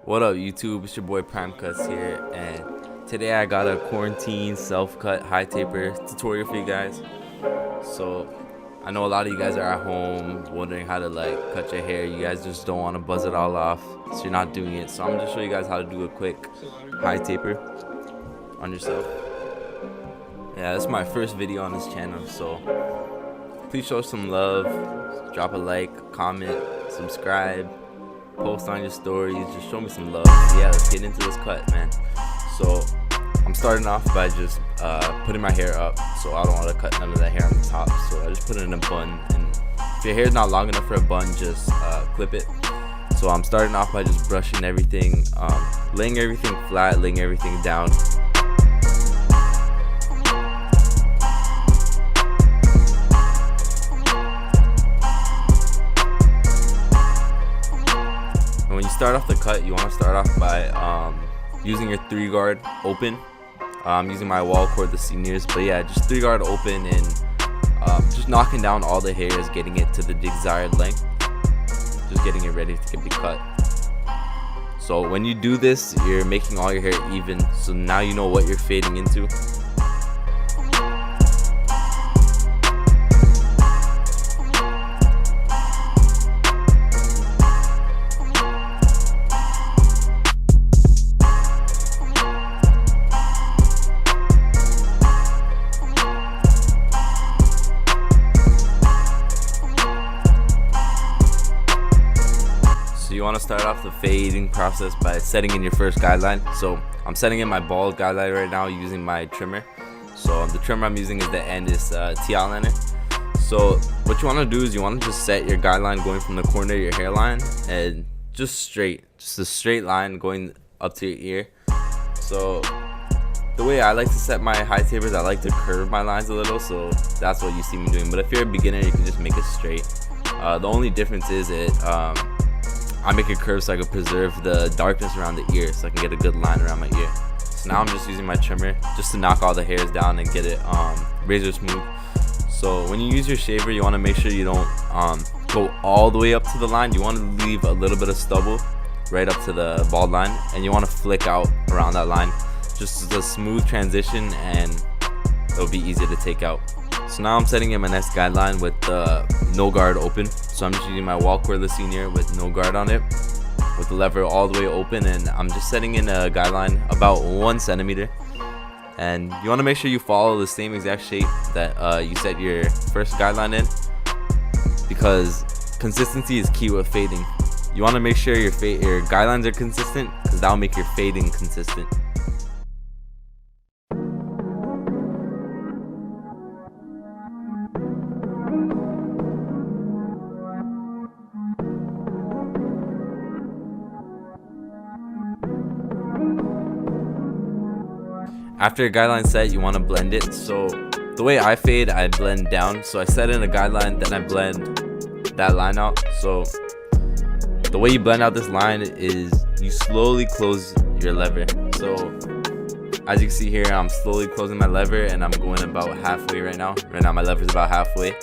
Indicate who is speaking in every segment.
Speaker 1: What up, YouTube? It's your boy Prime Cuts here, and today I got a quarantine self-cut high taper tutorial for you guys. So I know a lot of you guys are at home wondering how to cut your hair. You guys just don't want to buzz it all off, so you're not doing it. So I'm gonna show you guys how to do a quick high taper on yourself. Yeah, this is my first video on this channel, so please show some love. Drop a like, comment, subscribe, post on your stories, just show me some love. Yeah, let's get into this cut, man. So I'm starting off by just putting my hair up, so I don't want to cut none of that hair on the top, so I just put it in a bun. And if your hair is not long enough for a bun, just clip it. So I'm starting off by just brushing everything, laying everything flat, laying everything down. When you start off the cut, you want to start off by using your 3-guard open. I'm using my wall cordless seniors, but yeah, just 3-guard open and just knocking down all the hairs, getting it to the desired length, just getting it ready to be cut. So when you do this, you're making all your hair even, so now you know what you're fading into. You want to start off the fading process by setting in your first guideline. So I'm setting in my bald guideline right now using my trimmer. So the trimmer I'm using is the Andis TL liner. So what you want to do is you want to just set your guideline going from the corner of your hairline and just a straight line going up to your ear. So the way I like to set my high tapers, I like to curve my lines a little, so that's what you see me doing. But if you're a beginner, you can just make it straight. The only difference is I make it curve so I can preserve the darkness around the ear, so I can get a good line around my ear. So now I'm just using my trimmer just to knock all the hairs down and get it razor smooth. So when you use your shaver, you want to make sure you don't go all the way up to the line. You want to leave a little bit of stubble right up to the bald line, and you want to flick out around that line. Just a smooth transition, and it'll be easy to take out. So now I'm setting in my next guideline with no guard open. So I'm just using my wall cordless senior with no guard on it, with the lever all the way open, and I'm just setting in a guideline about 1 centimeter. And you want to make sure you follow the same exact shape that you set your first guideline in, because consistency is key with fading. You want to make sure your guidelines are consistent, because that'll make your fading consistent. After your guideline set, you want to blend it. So the way I fade, I blend down. So I set in a guideline, then I blend that line out. So the way you blend out this line is you slowly close your lever. So as you can see here, I'm slowly closing my lever, and I'm going about halfway right now. Right now my lever is about halfway.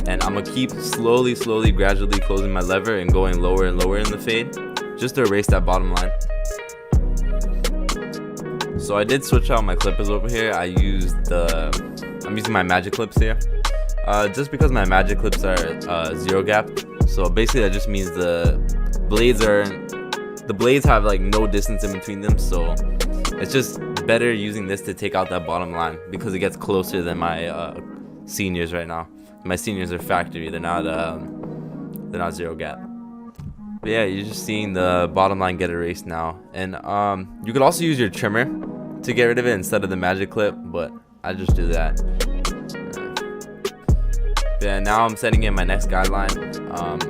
Speaker 1: And I'm going to keep slowly, gradually closing my lever and going lower and lower in the fade, just to erase that bottom line. So I did switch out my clippers over here. I'm using my magic clips here, just because my magic clips are 0 gap. So basically that just means the blades have no distance in between them. So it's just better using this to take out that bottom line, because it gets closer than my seniors right now. My seniors are factory. They're not 0 gap. But yeah, you're just seeing the bottom line get erased now. And you could also use your trimmer to get rid of it instead of the magic clip, but I just do that. Yeah, now I'm setting in my next guideline.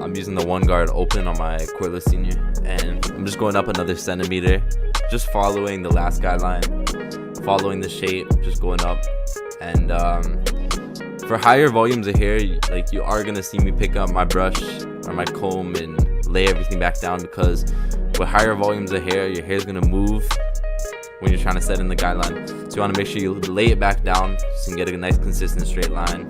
Speaker 1: I'm using the 1-guard open on my cordless senior, and I'm just going up another centimeter, just following the last guideline, following the shape, just going up. And for higher volumes of hair, you are gonna see me pick up my brush or my comb and lay everything back down, because with higher volumes of hair, your hair is gonna move when you're trying to set in the guideline. So you want to make sure you lay it back down so you can get a nice consistent straight line.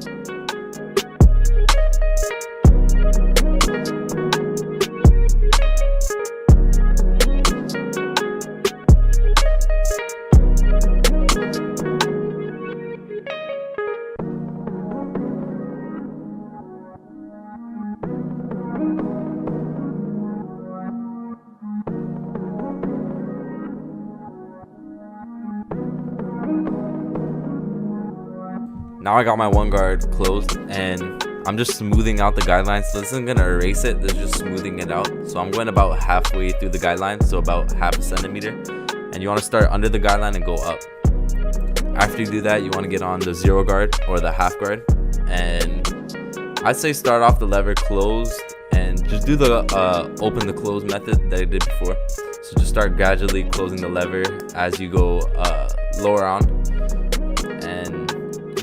Speaker 1: Now I got my one guard closed and I'm just smoothing out the guidelines. So this isn't gonna erase it, this is just smoothing it out. So I'm going about halfway through the guideline, so about half a centimeter. And you wanna start under the guideline and go up. After you do that, you wanna get on the zero guard or the half guard. And I'd say start off the lever closed and just do the open to close method that I did before. So just start gradually closing the lever as you go lower on. And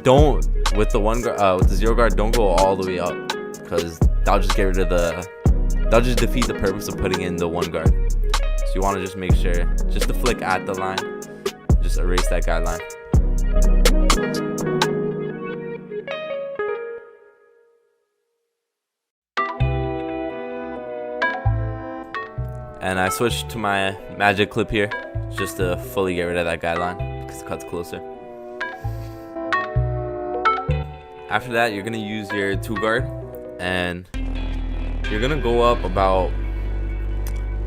Speaker 1: don't, with the zero guard, don't go all the way up, because that'll just get rid of that'll just defeat the purpose of putting in the one guard. So you want to just make sure, just to flick at the line, just erase that guideline. And I switched to my magic clip here, just to fully get rid of that guideline, because it cuts closer. After that, you're gonna use your two guard, and you're gonna go up about,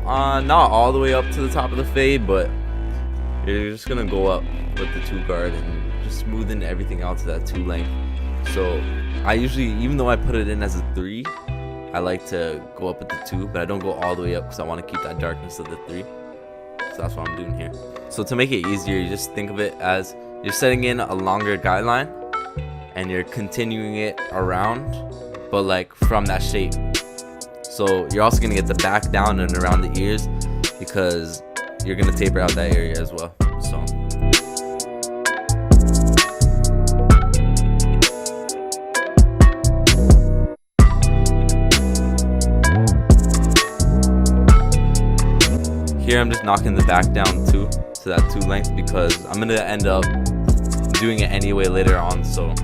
Speaker 1: not all the way up to the top of the fade, but you're just gonna go up with the two guard and just smoothing everything out to that 2 length. So I usually, even though I put it in as a 3, I like to go up with the 2, but I don't go all the way up because I want to keep that darkness of the 3. So that's what I'm doing here. So to make it easier, you just think of it as you're setting in a longer guideline and you're continuing it around, but like from that shape. So you're also gonna get the back down and around the ears, because you're gonna taper out that area as well. Here I'm just knocking the back down too, to that 2 length, because I'm gonna end up doing it anyway later on, so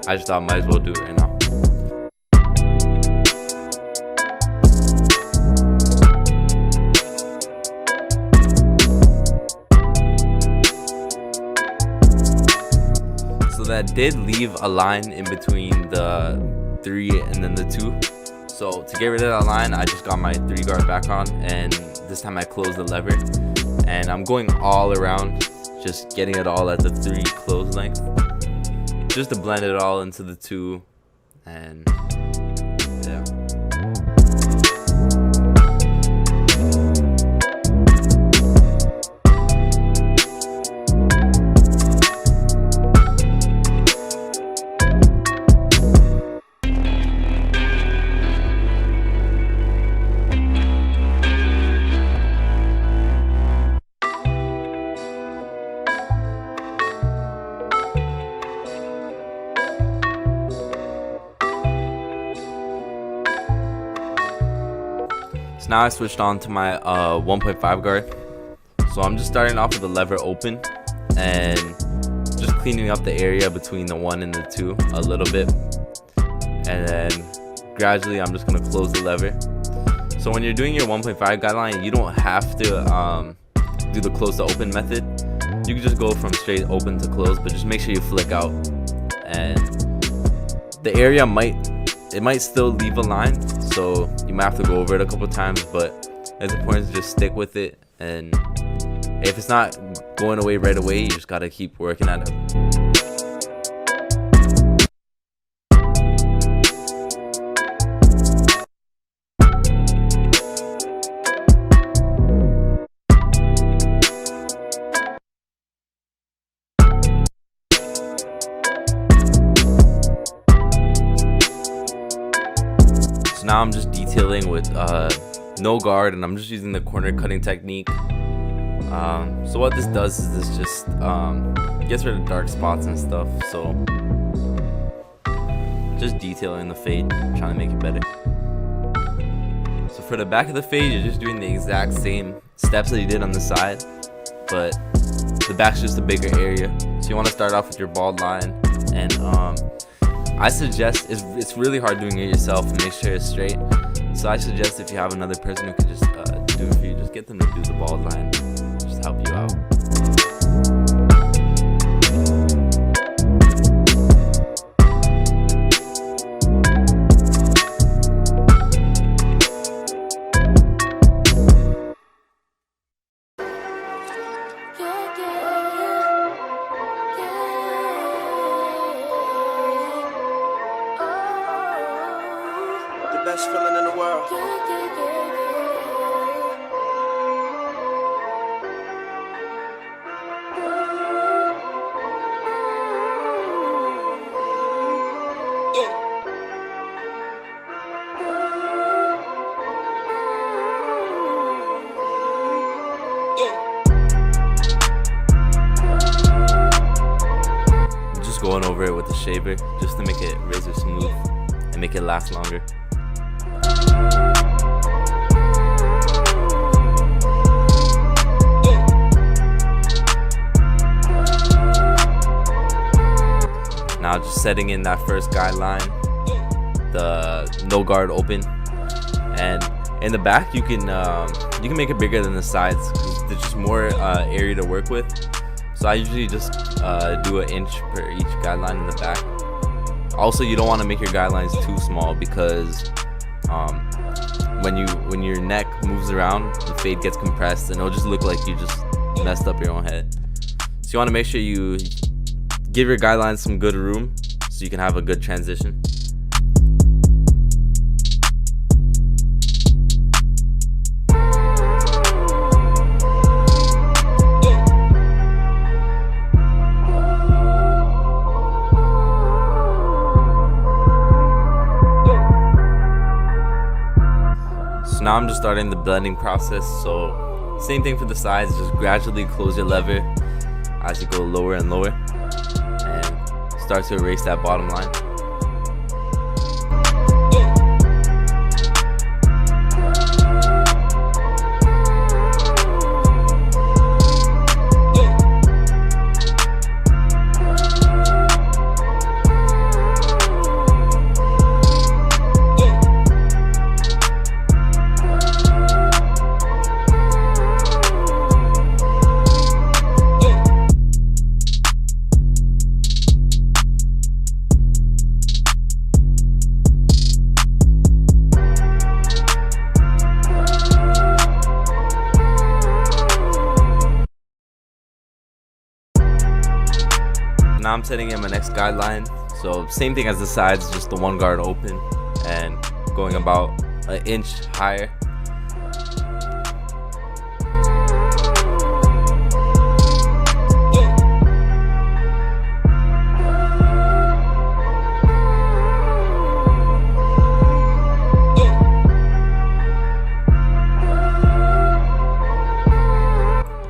Speaker 1: I just thought I might as well do it right now. So that did leave a line in between the 3 and then the 2. So to get rid of that line, I just got my 3 guard back on, and this time I closed the lever. And I'm going all around, just getting it all at the 3 close length, just to blend it all into the 2, and yeah. So now I switched on to my 1.5 guard. So I'm just starting off with the lever open and just cleaning up the area between the 1 and the 2 a little bit. And then gradually I'm just going to close the lever. So when you're doing your 1.5 guideline, you don't have to do the close to open method. You can just go from straight open to close, but just make sure you flick out. And the area might still leave a line, so you might have to go over it a couple times, but it's important to just stick with it. And if it's not going away right away, you just gotta keep working at it. So now I'm just detailing with no guard, and I'm just using the corner cutting technique. So what this does is this just gets rid of dark spots and stuff. So just detailing the fade, trying to make it better. So for the back of the fade, you're just doing the exact same steps that you did on the side, but the back's just a bigger area. So you want to start off with your bald line, and I suggest, it's really hard doing it yourself and make sure it's straight. So I suggest if you have another person who can just do it for you, just get them to do the bald line, just help you out. just going over it with the shaver just to make it razor smooth and make it last longer. Now just setting in that first guideline, the no guard open, and in the back you can make it bigger than the sides because there's just more area to work with. So I usually just do an inch per each guideline in the back. Also, you don't want to make your guidelines too small because when your neck moves around, the fade gets compressed and it'll just look like you just messed up your own head. So you want to make sure you give your guidelines some good room so you can have a good transition. So now I'm just starting the blending process. So same thing for the sides, just gradually close your lever as you go lower and lower and start to erase that bottom line. Now I'm setting in my next guideline, so same thing as the sides, just the one guard open and going about an inch higher.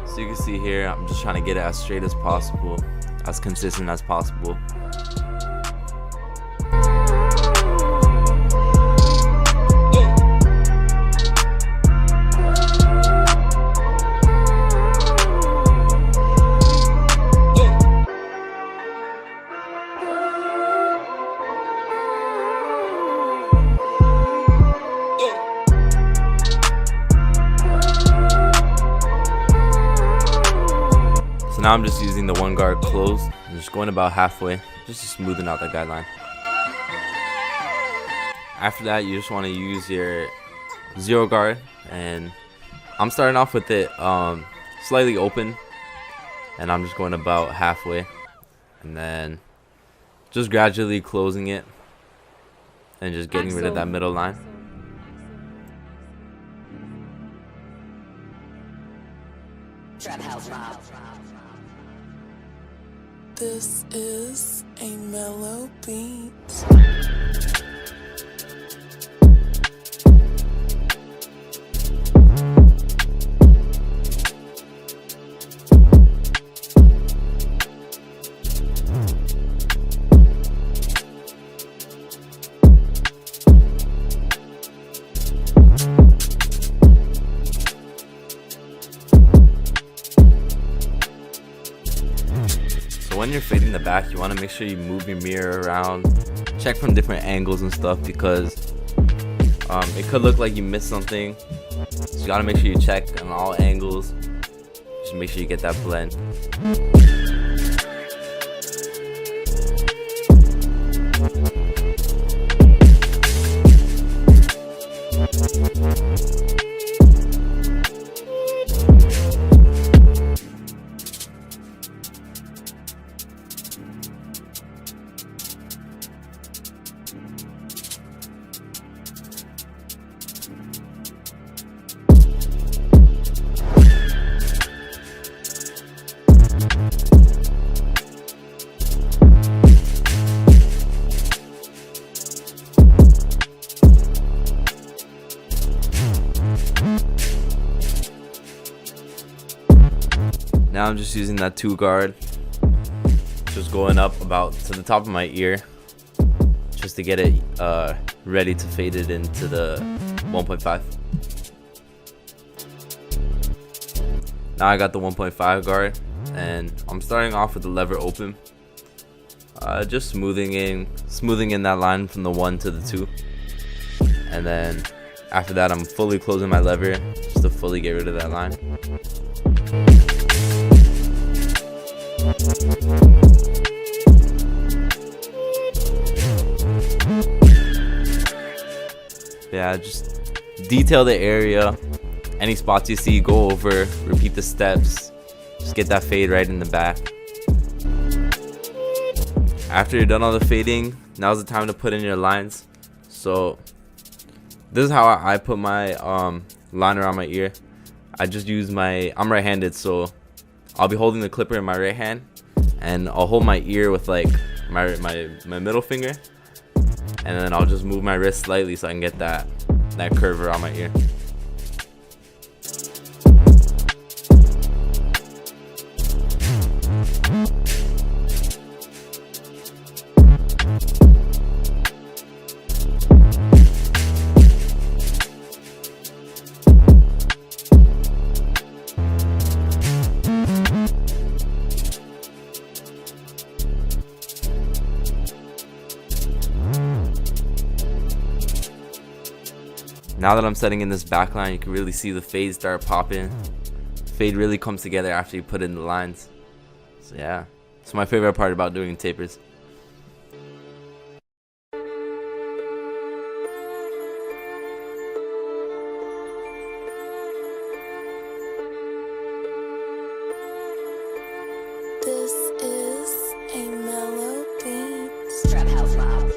Speaker 1: So you can see here, I'm just trying to get it as straight as possible, as consistent as possible. So now I'm just using the one guard closed and just going about halfway, just to smoothen out that guideline. After that, you just want to use your zero guard, and I'm starting off with it slightly open, and I'm just going about halfway, and then just gradually closing it and just getting rid of that middle line.
Speaker 2: This is a mellow beat.
Speaker 1: So when you're fading the back, you want to make sure you move your mirror around, check from different angles and stuff, because it could look like you missed something. So you gotta make sure you check on all angles, just make sure you get that blend. Now I'm just using that 2 guard just going up about to the top of my ear, just to get it ready to fade it into the 1.5. Now I got the 1.5 guard, and I'm starting off with the lever open, just smoothing in that line from the 1 to the 2, and then after that I'm fully closing my lever just to fully get rid of that line. Yeah, just detail the area. Any spots you see, go over, repeat the steps, just get that fade right in the back. After you're done all the fading, now's the time to put in your lines. So this is how I put my line around my ear. I just use I'm right-handed, so I'll be holding the clipper in my right hand, and I'll hold my ear with like my middle finger, and then I'll just move my wrist slightly so I can get that curve around my ear. Now that I'm setting in this back line, you can really see the fade start popping. Fade really comes together after you put in the lines. So yeah, it's my favorite part about doing tapers.
Speaker 2: This is a mellow beat.
Speaker 3: Strap House Mob.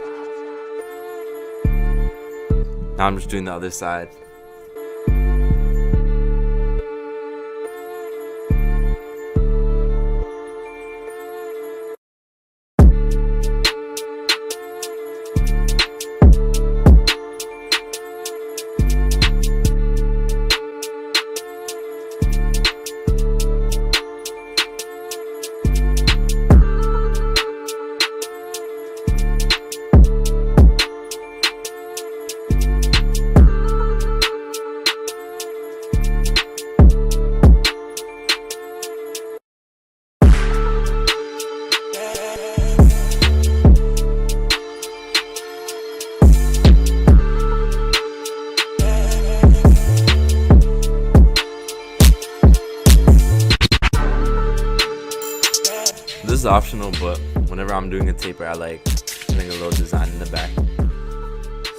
Speaker 1: Now I'm just doing the other side. This is optional, but whenever I'm doing a taper, I like putting a little design in the back.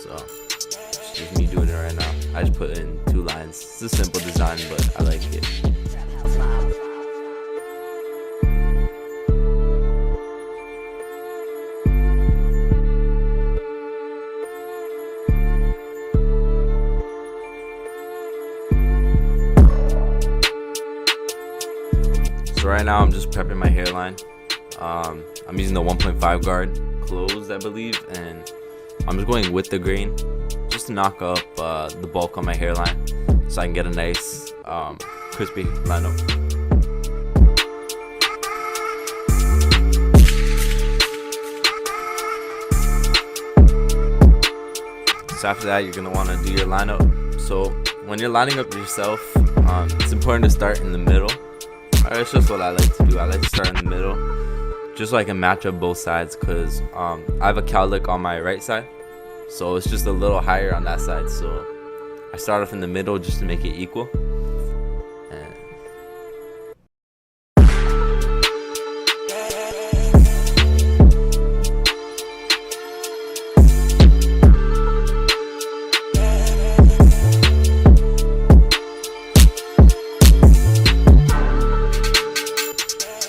Speaker 1: So it's just me doing it right now. I just put in 2 lines. It's a simple design, but I like it.
Speaker 3: Strap House Mob.
Speaker 1: So right now I'm just prepping my hairline. I'm using the 1.5 guard closed, I believe, and I'm just going with the grain just to knock up the bulk on my hairline so I can get a nice crispy lineup. So after that, you're gonna want to do your lineup. So when you're lining up yourself, it's important to start in the middle. It's just what I like to do. I like to start in the middle just so I can match up both sides, because I have a cowlick on my right side, so it's just a little higher on that side. So I start off in the middle just to make it equal.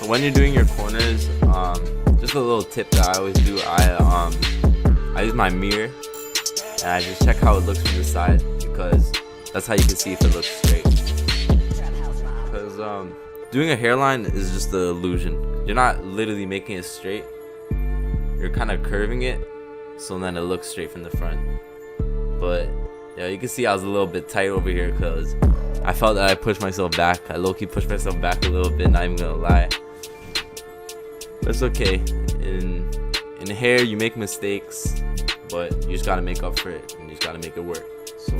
Speaker 1: When you're doing your corners, just a little tip that I always do, I use my mirror and I just check how it looks from the side, because that's how you can see if it looks straight. Because doing a hairline is just the illusion. You're not literally making it straight, you're kind of curving it so then it looks straight from the front. But yeah, you can see I was a little bit tight over here because I felt that I pushed myself back. I low-key pushed myself back a little bit, not even gonna lie. But it's okay. In hair, you make mistakes, but you just gotta make up for it, and you just gotta make it work. So.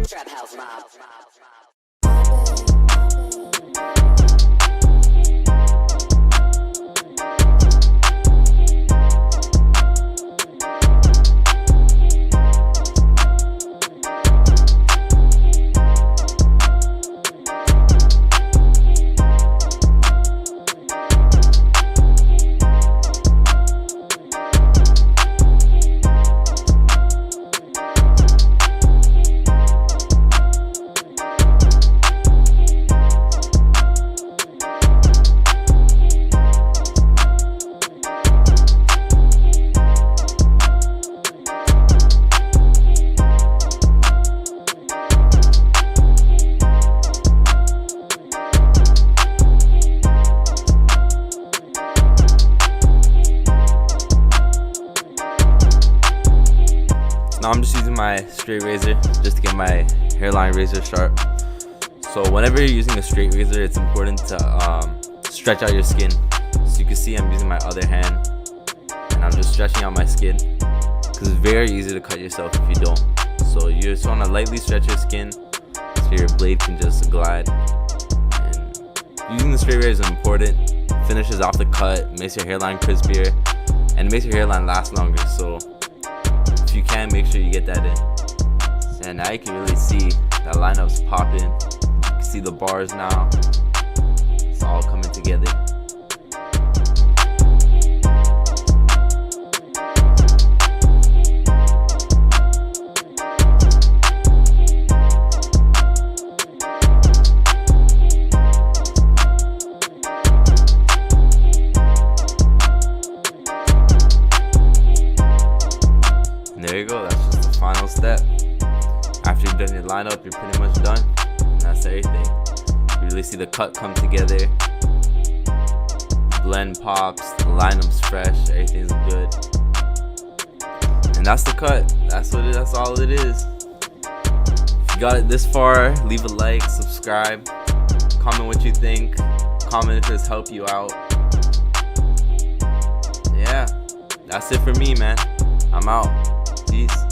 Speaker 3: Trap House Mob.
Speaker 1: Now I'm just using my straight razor just to get my hairline razor sharp. So whenever you're using a straight razor, it's important to stretch out your skin. So you can see I'm using my other hand and I'm just stretching out my skin, because it's very easy to cut yourself if you don't. So you just want to lightly stretch your skin so your blade can just glide. And using the straight razor is important. Finishes off the cut, makes your hairline crispier, and it makes your hairline last longer. So if you can, make sure you get that in. And now you can really see that lineup's popping. You can see the bars now. It's all coming together. And there you go, that's just the final step. After you've done your lineup, you're pretty much done. And that's everything. You really see the cut come together. Blend pops, the lineup's fresh, everything's good. And that's the cut. That's all it is. If you got it this far, leave a like, subscribe, comment what you think, comment if it's helped you out. Yeah, that's it for me, man. I'm out. Peace.